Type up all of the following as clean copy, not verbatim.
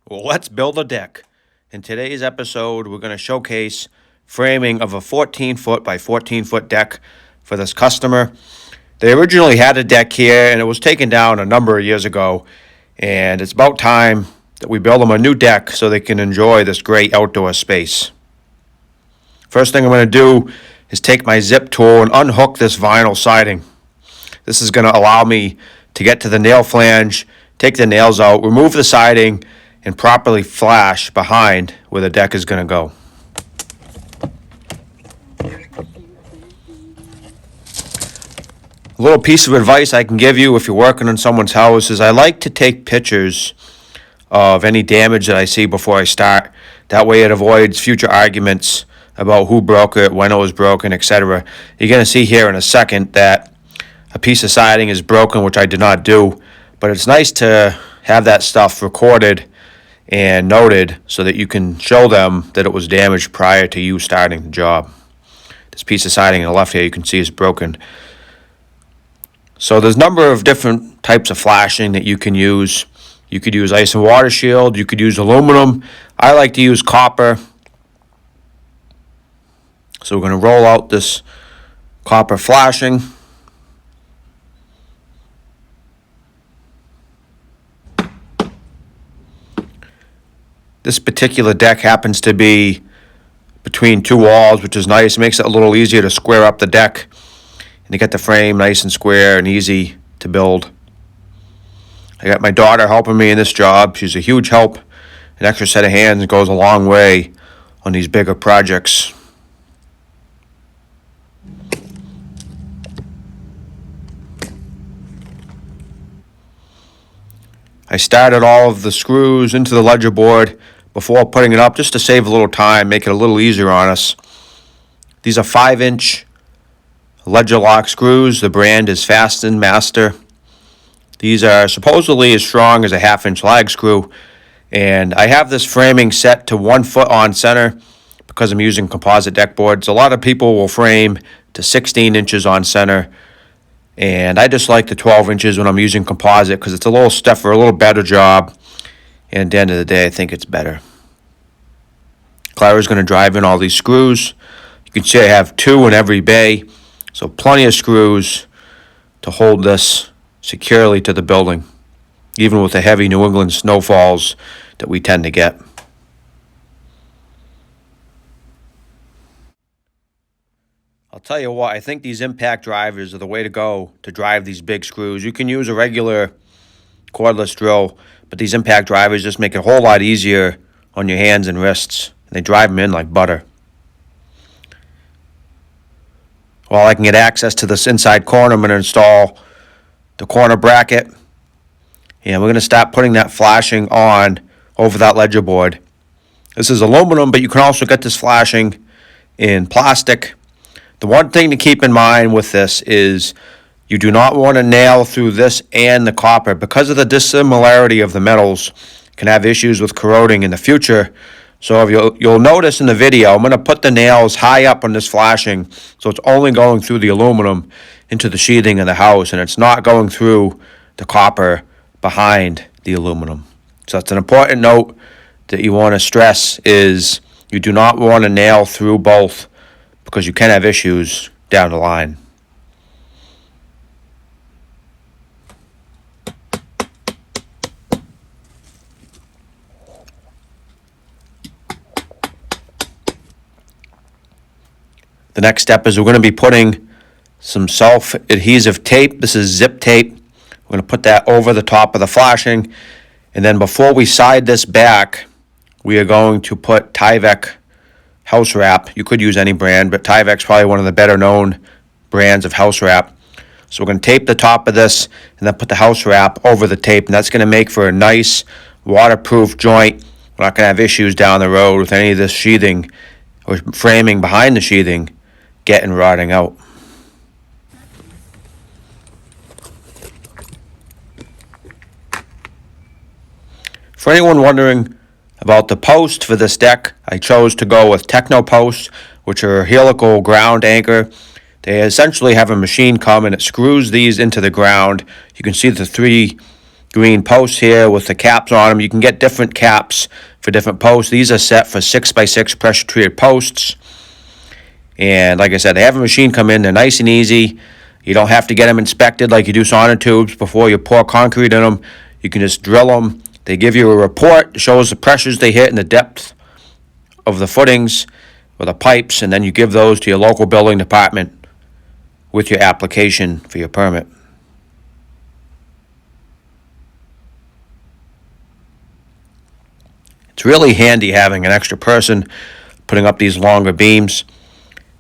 Well, let's build a deck. In today's episode, we're going to showcase framing of a 14-foot by 14-foot deck for this customer. They originally had a deck here, and it was taken down a number of years ago, and it's about time that we build them a new deck so they can enjoy this great outdoor space. First thing I'm going to do is take my zip tool and unhook this vinyl siding. This is going to allow me to get to the nail flange, take the nails out, remove the siding, and properly flash behind where the deck is going to go. A little piece of advice I can give you if you're working on someone's house is I like to take pictures of any damage that I see before I start. That way it avoids future arguments about who broke it, when it was broken, etc. You're going to see here in a second that a piece of siding is broken, which I did not do, but it's nice to have that stuff recorded and noted so that you can show them that it was damaged prior to you starting the job. This piece of siding on the left here you can see is broken. So there's a number of different types of flashing that you can use. You could use ice and water shield, you could use aluminum. I like to use copper. So we're going to roll out this copper flashing. This particular deck happens to be between two walls, which is nice. It makes it a little easier to square up the deck and to get the frame nice and square and easy to build. I got my daughter helping me in this job. She's a huge help. An extra set of hands goes a long way on these bigger projects. I started all of the screws into the ledger board before putting it up just to save a little time, make it a little easier on us. These are 5-inch ledger lock screws. The brand is Fasten Master. These are supposedly as strong as a 1/2-inch lag screw, and I have this framing set to 1 foot on center because I'm using composite deck boards. A lot of people will frame to 16 inches on center, and I just like the 12 inches when I'm using composite because it's a little stiffer, a little better job. And at the end of the day, I think it's better. Clara's going to drive in all these screws. You can see I have 2 in every bay, so plenty of screws to hold this securely to the building, even with the heavy New England snowfalls that we tend to get. I'll tell you what, I think these impact drivers are the way to go to drive these big screws. You can use a regular cordless drill, but these impact drivers just make it a whole lot easier on your hands and wrists. They drive them in like butter. While I can get access to this inside corner, I'm going to install the corner bracket. And we're going to start putting that flashing on over that ledger board. This is aluminum, but you can also get this flashing in plastic. The one thing to keep in mind with this is you do not want to nail through this and the copper. Because of the dissimilarity of the metals, you can have issues with corroding in the future. So if you'll notice in the video, I'm going to put the nails high up on this flashing so it's only going through the aluminum into the sheathing of the house, and it's not going through the copper behind the aluminum. So that's an important note that you want to stress is you do not want to nail through both because you can have issues down the line. The next step is we're going to be putting some self-adhesive tape. This is zip tape. We're going to put that over the top of the flashing. And then before we side this back, we are going to put Tyvek house wrap. You could use any brand, but Tyvek's probably one of the better known brands of house wrap. So we're going to tape the top of this and then put the house wrap over the tape. And that's going to make for a nice waterproof joint. We're not going to have issues down the road with any of this sheathing or framing behind the sheathing getting rotting out. For anyone wondering about the post for this deck, I chose to go with Techno posts, which are a helical ground anchor. They essentially have a machine come and it screws these into the ground. You can see the 3 green posts here with the caps on them. You can get different caps for different posts. These are set for 6x6 pressure treated posts. And like I said, they have a machine come in. They're nice and easy. You don't have to get them inspected like you do sonotubes before you pour concrete in them. You can just drill them. They give you a report that shows the pressures they hit and the depth of the footings or the pipes, and then you give those to your local building department with your application for your permit. It's really handy having an extra person putting up these longer beams.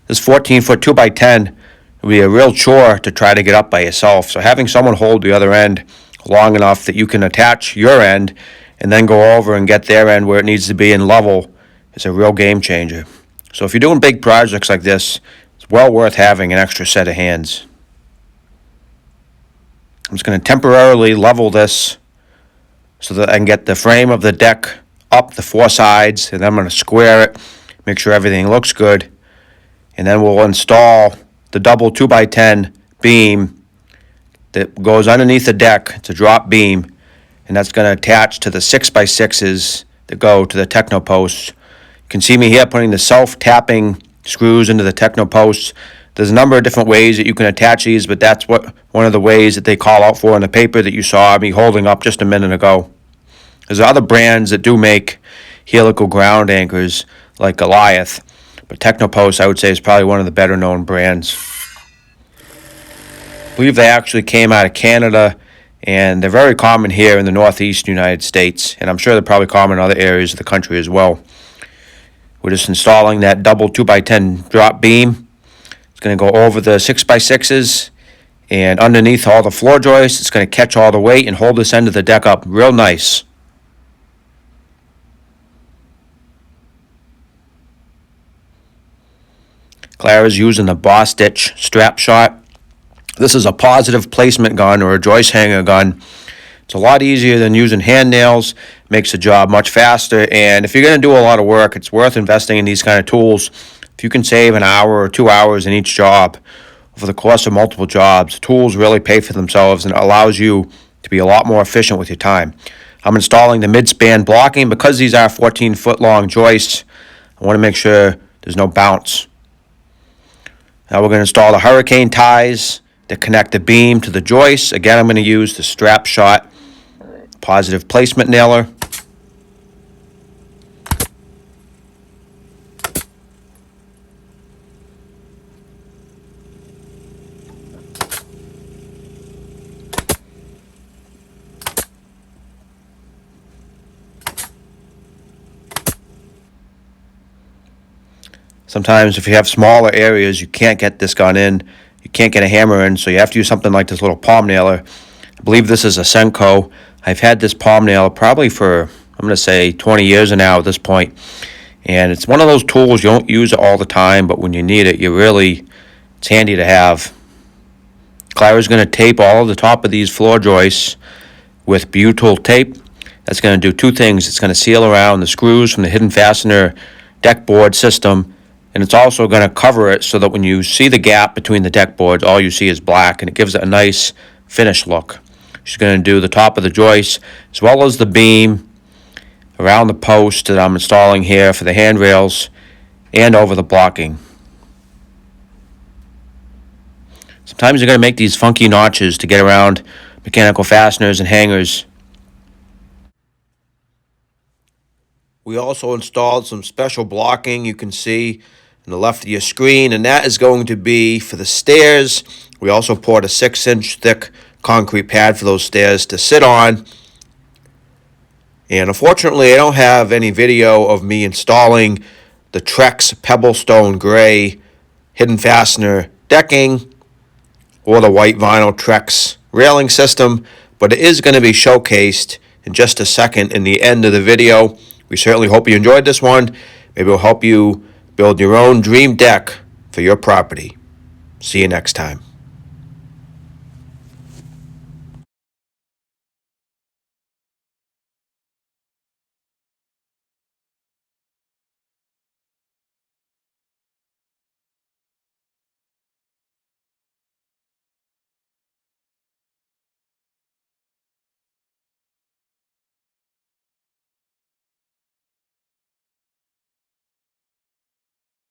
This 14-foot 2x10 would be a real chore to try to get up by yourself. So having someone hold the other end long enough that you can attach your end and then go over and get their end where it needs to be in level is a real game changer. So if you're doing big projects like this, it's well worth having an extra set of hands. I'm just going to temporarily level this so that I can get the frame of the deck up the four sides, and then I'm going to square it, make sure everything looks good, and then we'll install the double 2x10 beam that goes underneath the deck. It's a drop beam, and that's going to attach to the 6x6s that go to the Techno posts. You can see me here putting the self-tapping screws into the Techno posts. There's a number of different ways that you can attach these, but that's one of the ways that they call out for in the paper that you saw me holding up just a minute ago. There's other brands that do make helical ground anchors like Goliath, but Technopost, I would say, is probably one of the better known brands. I believe they actually came out of Canada, and they're very common here in the northeast United States, and I'm sure they're probably common in other areas of the country as well. We're just installing that double 2x10 drop beam. It's going to go over the 6x6s and underneath all the floor joists. It's going to catch all the weight and hold this end of the deck up real nice. Clara's using the Boss Stitch strap shot. This is a positive placement gun or a joist hanger gun. It's a lot easier than using hand nails, makes the job much faster, and if you're going to do a lot of work, it's worth investing in these kind of tools. If you can save an hour or 2 hours in each job over the course of multiple jobs, tools really pay for themselves and it allows you to be a lot more efficient with your time. I'm installing the mid-span blocking. Because these are 14-foot long joists, I want to make sure there's no bounce. Now we're going to install the hurricane ties that connect the beam to the joists. Again, I'm going to use the strap shot positive placement nailer. Sometimes if you have smaller areas, you can't get this gun in. You can't get a hammer in, so you have to use something like this little palm nailer. I believe this is a Senko. I've had this palm nail probably for, I'm going to say, 20 years now at this point. And it's one of those tools, you don't use it all the time, but when you need it, it's handy to have. Clara's going to tape all of the top of these floor joists with butyl tape. That's going to do two things. It's going to seal around the screws from the hidden fastener deck board system, and it's also going to cover it so that when you see the gap between the deck boards, all you see is black, and it gives it a nice finished look. She's going to do the top of the joist as well as the beam around the post that I'm installing here for the handrails and over the blocking. Sometimes you're going to make these funky notches to get around mechanical fasteners and hangers. We also installed some special blocking you can see on the left of your screen, and that is going to be for the stairs. We also poured a 6-inch thick concrete pad for those stairs to sit on. And unfortunately, I don't have any video of me installing the Trex Pebblestone Gray hidden fastener decking or the white vinyl Trex railing system, but it is going to be showcased in just a second in the end of the video. We certainly hope you enjoyed this one. Maybe it'll help you build your own dream deck for your property. See you next time.